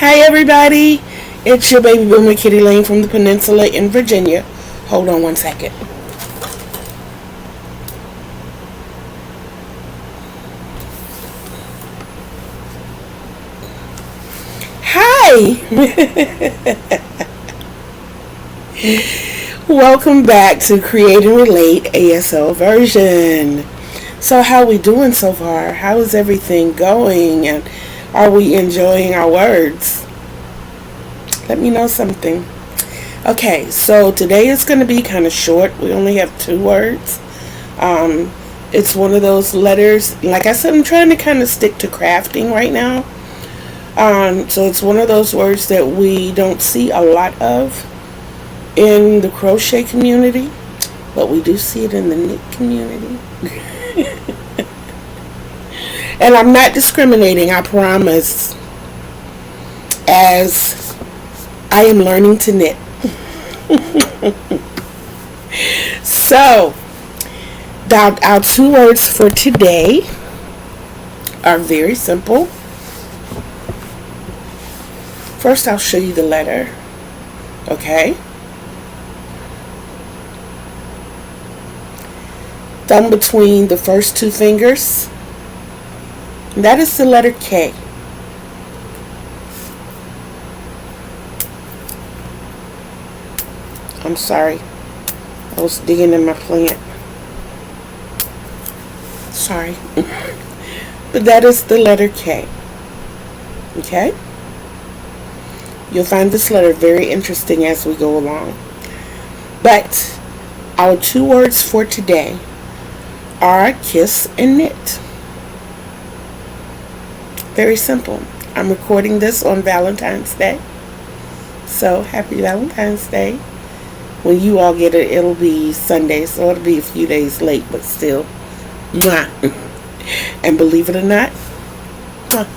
Hi everybody, it's your baby boomer Kitty Lane from the Peninsula in Virginia. Hold on one second. Hi! Welcome back to Create and Relate ASL version. So how we doing so far? How is everything going? And are we enjoying our words? Let me know something. Okay, so today is going to be kind of short. We only have 2 words. It's one of those letters. Like I said, I'm trying to kind of stick to crafting right now. So it's one of those words that we don't see a lot of in the crochet community, but we do see it in the knit community. And I'm not discriminating, I promise, as I am learning to knit. So, our 2 words for today are very simple. First, I'll show you the letter, okay? Thumb between the first 2 fingers. That is the letter K. I'm sorry. I was digging in my plant. Sorry. But that is the letter K. Okay? You'll find this letter very interesting as we go along. But our 2 words for today are kiss and knit. Very simple. I'm recording this on Valentine's Day. So, happy Valentine's Day. When you all get it, it'll be Sunday, so it'll be a few days late, but still. Mwah. And believe it or not, mwah,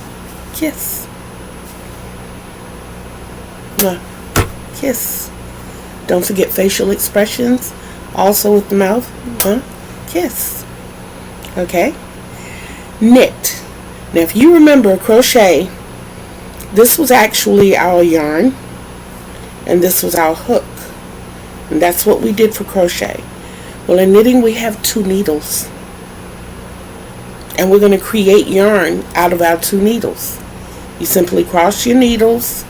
kiss. Mwah, kiss. Don't forget facial expressions, also with the mouth. Mwah, kiss. Okay? Knit. Now, if you remember crochet, this was actually our yarn, and this was our hook. And that's what we did for crochet. Well, in knitting, we have 2 needles. And we're going to create yarn out of our 2 needles. You simply cross your needles,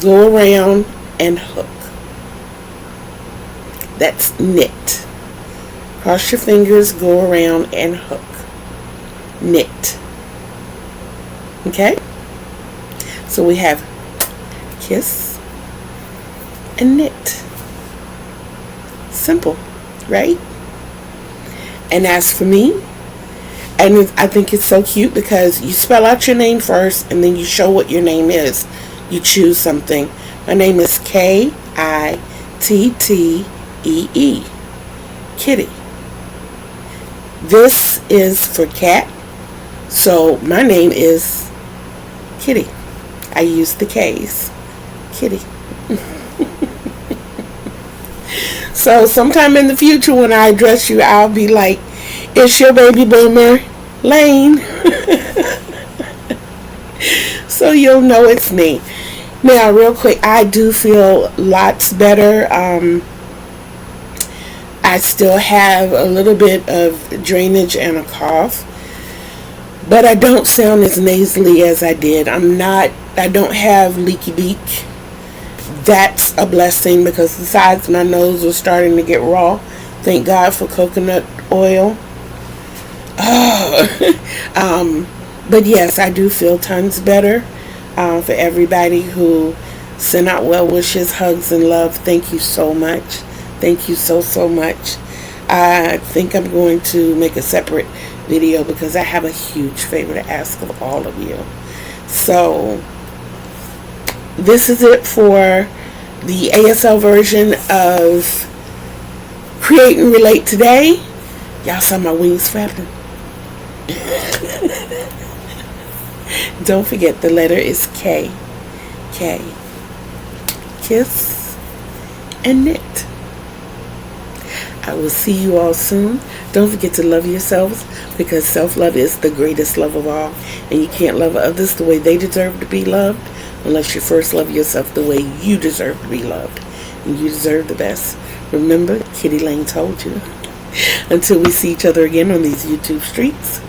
go around, and hook. That's knit. Cross your fingers, go around, and hook. Knit. Okay? So we have kiss and knit. Simple, right? And as for me, and I think it's so cute because you spell out your name first and then you show what your name is. You choose something. My name is Kittee. Kitty. This is for cat. So my name is Kitty. I use the K's. Kitty. So sometime in the future when I address you, I'll be like, it's your baby boomer, Lane. So you'll know it's me. Now, real quick, I do feel lots better. I still have a little bit of drainage and a cough, but I don't sound as nasally as I did. I don't have leaky beak. That's a blessing because the sides of my nose was starting to get raw. Thank God for coconut oil. But yes, I do feel tons better. For everybody who sent out well wishes, hugs, and love, thank you so much. Thank you so much. I think I'm going to make a separate video because I have a huge favor to ask of all of you. So this is it for the ASL version of Create and Relate today. Y'all saw my wings flapping. Don't forget the letter is K. K. Kiss and knit. I will see you all soon. Don't forget to love yourselves, because self-love is the greatest love of all. And you can't love others the way they deserve to be loved unless you first love yourself the way you deserve to be loved. And you deserve the best. Remember, Kitty Lane told you. Until we see each other again on these YouTube streets,